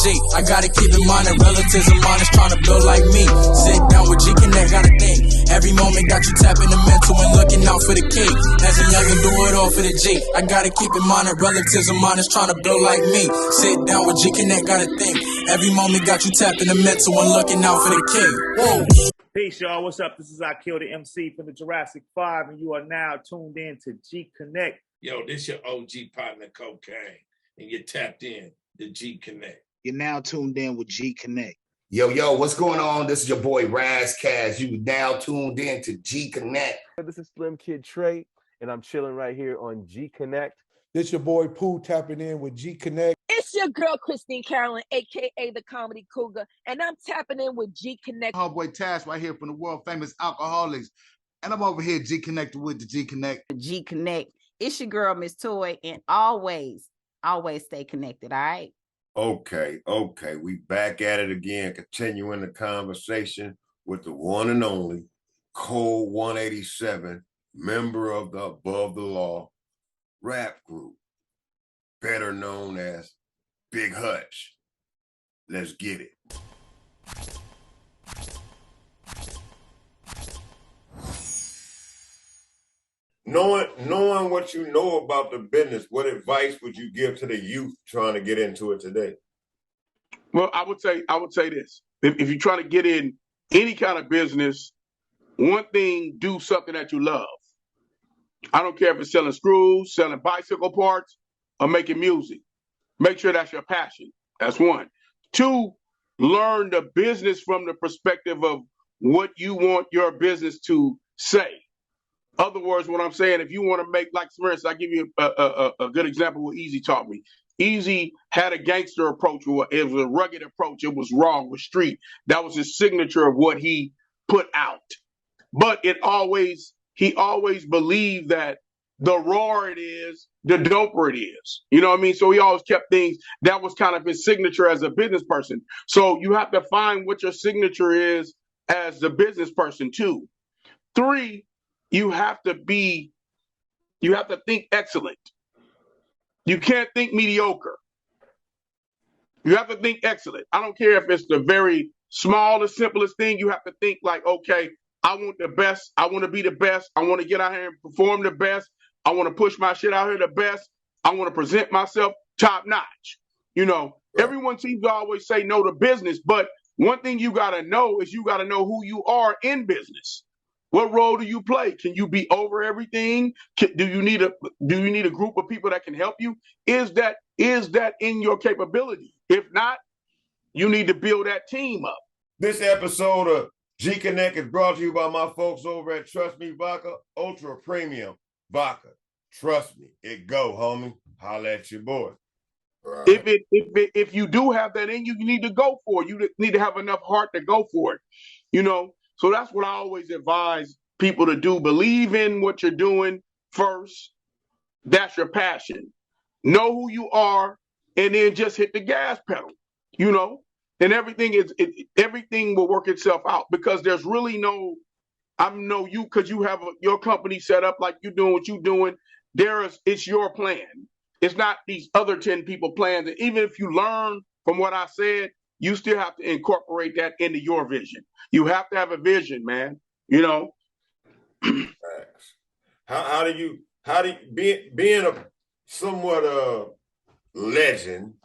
G. I gotta keep in mind that relatives of mine is trying to build like me. Sit down with G Connect, gotta think. Every moment got you tapping the mental and looking out for the key. As a youngin', do it all for the G. I gotta keep in mind that relatives of mine is trying to build like me. Sit down with G Connect, gotta think. Every moment got you tapping the mental and looking out for the key. Whoa. Peace, y'all. What's up? This is I Kill the MC from the Jurassic 5, and you are now tuned in to G Connect. Yo, this your OG partner, Cocaine, and you're tapped in to G Connect. You're now tuned in with G Connect. Yo, what's going on? This is your boy Raz Kaz. You now tuned in to G Connect. This is Slim Kid Trey, and I'm chilling right here on G Connect. This your boy Pooh tapping in with G Connect. It's your girl Christine Carolyn, aka the Comedy Cougar, and I'm tapping in with G Connect. Homeboy Tash right here from the world famous Alcoholics, and I'm over here G Connected with the G Connect. G Connect. It's your girl Miss Toy, and always stay connected. All right. Okay. We back at it again, continuing the conversation with the one and only Code 187, member of the Above the Law rap group, better known as Big Hutch. Let's get it. Knowing what you know about the business, what advice would you give to the youth trying to get into it today? Well, I would say this. If you're trying to get in any kind of business, one thing, do something that you love. I don't care if it's selling screws, selling bicycle parts, or making music. Make sure that's your passion. That's one. Two, learn the business from the perspective of what you want your business to say. Other words, what I'm saying, if you want to make, like, for instance, I'll give you a good example what Easy taught me. Easy had a gangster approach. It was a rugged approach. It was raw, it was street. That was his signature of what he put out. But he always believed that the rawer it is, the doper it is. You know what I mean? So he always kept things, that was kind of his signature as a business person. So you have to find what your signature is as the business person too. Three, you have to think excellent. You can't think mediocre. You have to think excellent. I don't care if it's the very smallest, simplest thing. You have to think like, okay, I want the best. I want to be the best. I want to get out here and perform the best. I want to push my shit out here the best. I want to present myself top notch. You know, Everyone seems to always say no to business, but one thing you got to know is you got to know who you are in business. What role do you play? Can you be over everything? Do you need a group of people that can help you? Is that in your capability? If not, you need to build that team up. This episode of G Connect is brought to you by my folks over at Trust Me Vodka, Ultra Premium Vodka. Trust me, it go, homie. Holla at your boy. Right. If you do have that in you, you need to go for it. You need to have enough heart to go for it. You know, so that's what I always advise people to do. Believe in what you're doing first. That's your passion. Know who you are, and then just hit the gas pedal. You know, and everything will work itself out because there's really because you have your company set up like you're doing what you're doing. It's your plan. It's not these other 10 people plans. And even if you learn from what I said, you still have to incorporate that into your vision. You have to have a vision, man. You know. How do you being a somewhat legend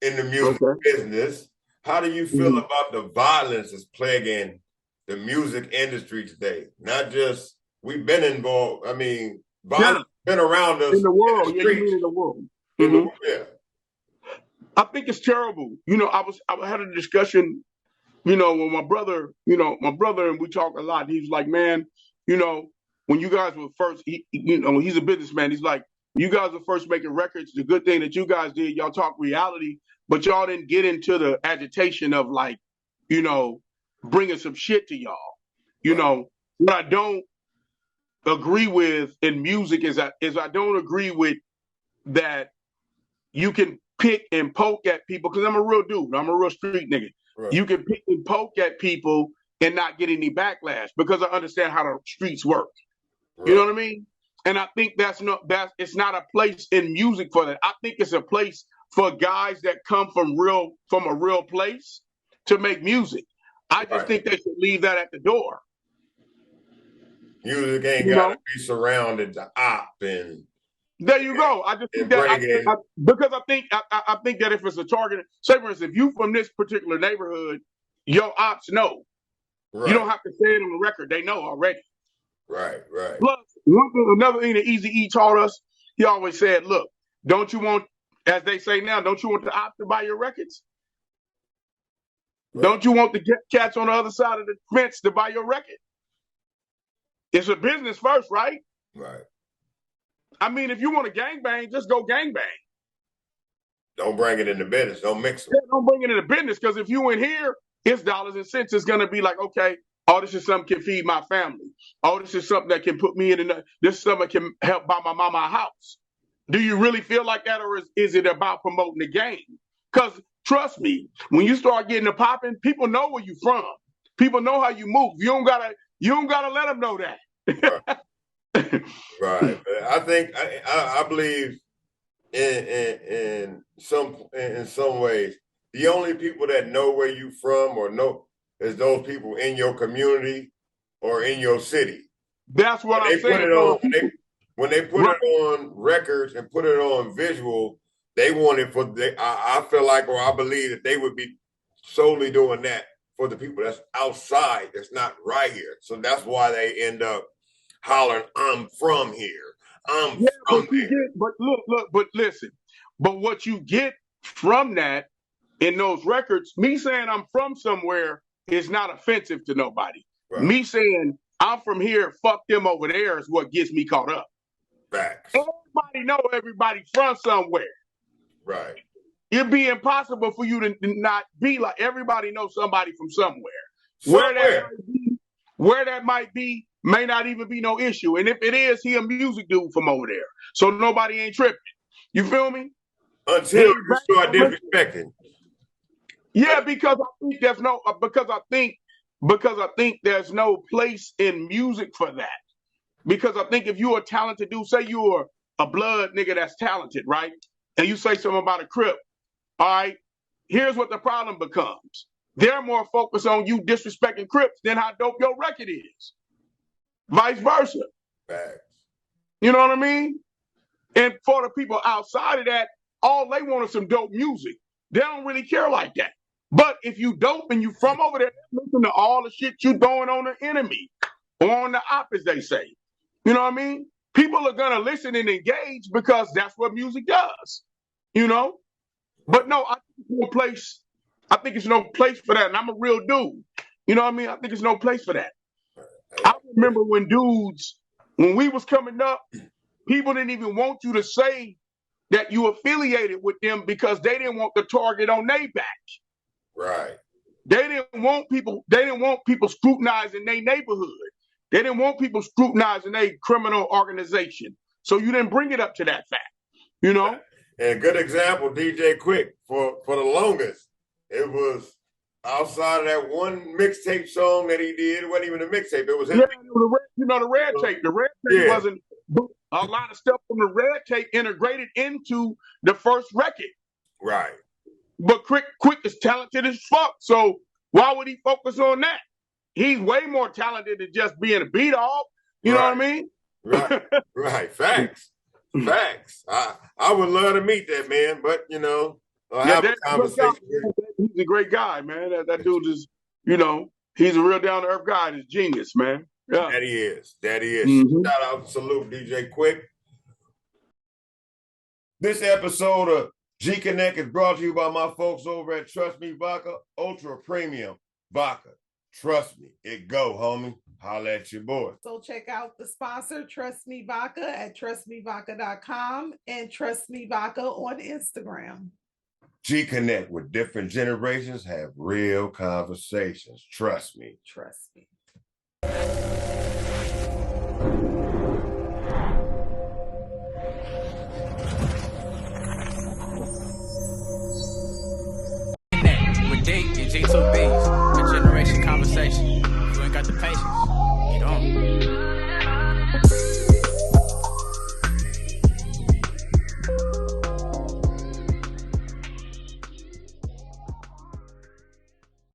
in the music business? How do you feel about the violence that's plaguing the music industry today? Not just we've been involved. I mean, violence been around us in the world. In the world. Yeah. I think it's terrible. You know, I had a discussion, you know, with my brother, and we talk a lot. He's like, man, you know, when you guys were first, he's a businessman. He's like, you guys were first making records. The good thing that you guys did, y'all talk reality, but y'all didn't get into the agitation of like, you know, bringing some shit to y'all. You know, what I don't agree with in music is I don't agree with that you can pick and poke at people, because I'm a real dude. I'm a real street nigga. Right. You can pick and poke at people and not get any backlash because I understand how the streets work. Right. You know what I mean? And I think it's not a place in music for that. I think it's a place for guys that come from a real place to make music. I just think they should leave that at the door. Music ain't gotta be surrounded to op and. There you go. I just think that because I think that if it's a target, say for instance, if you from this particular neighborhood, your ops know. Right. You don't have to say it on the record; they know already. Right. Plus, another thing that Eazy-E taught us, he always said, "Look, don't you want, as they say now, don't you want the ops to buy your records? Right. Don't you want the cats on the other side of the fence to buy your record? It's a business first, right? Right. I mean, if you want to gangbang, just go gangbang. Don't bring it into business. Don't mix it. Yeah, don't bring it into business, because if you in here, it's dollars and cents. It's going to be like, okay, oh, this is something that can feed my family. Oh, this is something that can put me in. This is something that can help buy my mama a house. Do you really feel like that, or is it about promoting the game? Because trust me, when you start getting it popping, people know where you from. People know how you move. You don't gotta let them know that. Right. I think I believe in some ways the only people that know where you from or know is those people in your community or in your city. That's what I'm saying. When they put it on records and put it on visual, they want it for I feel like, or I believe that they would be solely doing that for the people that's outside, that's not right here. So that's why they end up hollering, I'm from here. I'm from there. But listen, but what you get from that in those records, me saying I'm from somewhere is not offensive to nobody. Right. Me saying I'm from here, fuck them over there, is what gets me caught up. Facts. Everybody know everybody from somewhere. Right. It'd be impossible for you to not be like everybody knows somebody from somewhere. Where that might be may not even be no issue. And if it is, he a music dude from over there. So nobody ain't tripping. You feel me? Until you start disrespecting. Yeah, because I think there's no place in music for that. Because I think if you're a talented dude, say you're a blood nigga that's talented, right? And you say something about a crip, all right? Here's what the problem becomes. They're more focused on you disrespecting Crips than how dope your record is. Vice versa. Facts. You know what I mean? And for the people outside of that, all they want is some dope music. They don't really care like that. But if you dope and you from over there, listen to all the shit you throwing on the enemy or on the op, as they say. You know what I mean? People are going to listen and engage because that's what music does. You know? But no, I think it's no place for that. And I'm a real dude. You know what I mean? I think it's no place for that. I remember when we was coming up, people didn't even want you to say that you affiliated with them because they didn't want the target on their back. Right. They didn't want people scrutinizing their neighborhood. They didn't want people scrutinizing their criminal organization. So you didn't bring it up to that fact. You know? And a good example, DJ Quick, for the longest, it was outside of that one mixtape song that he did. It wasn't even a mixtape. It was him. Yeah, the red tape. The red tape wasn't a lot of stuff from the red tape integrated into the first record. Right. But Quick is talented as fuck. So why would he focus on that? He's way more talented than just being a beat off. You know what I mean? Right. Right. Facts. Facts. I would love to meet that man, but have a conversation. He's a great guy, man. That dude is, he's a real down to earth guy. He's a genius, man. Yeah. That he is. Mm-hmm. Shout out, salute DJ Quick. This episode of G Connect is brought to you by my folks over at Trust Me Vodka, Ultra Premium Vodka. Trust me, it go, homie. Holla at your boy. So check out the sponsor, Trust Me Vodka, at trustmevodka.com and Trust Me Vodka on Instagram. G Connect, with different generations, have real conversations. Trust me. Trust me. With D and G2Bs, a generation conversation. You ain't got the patience.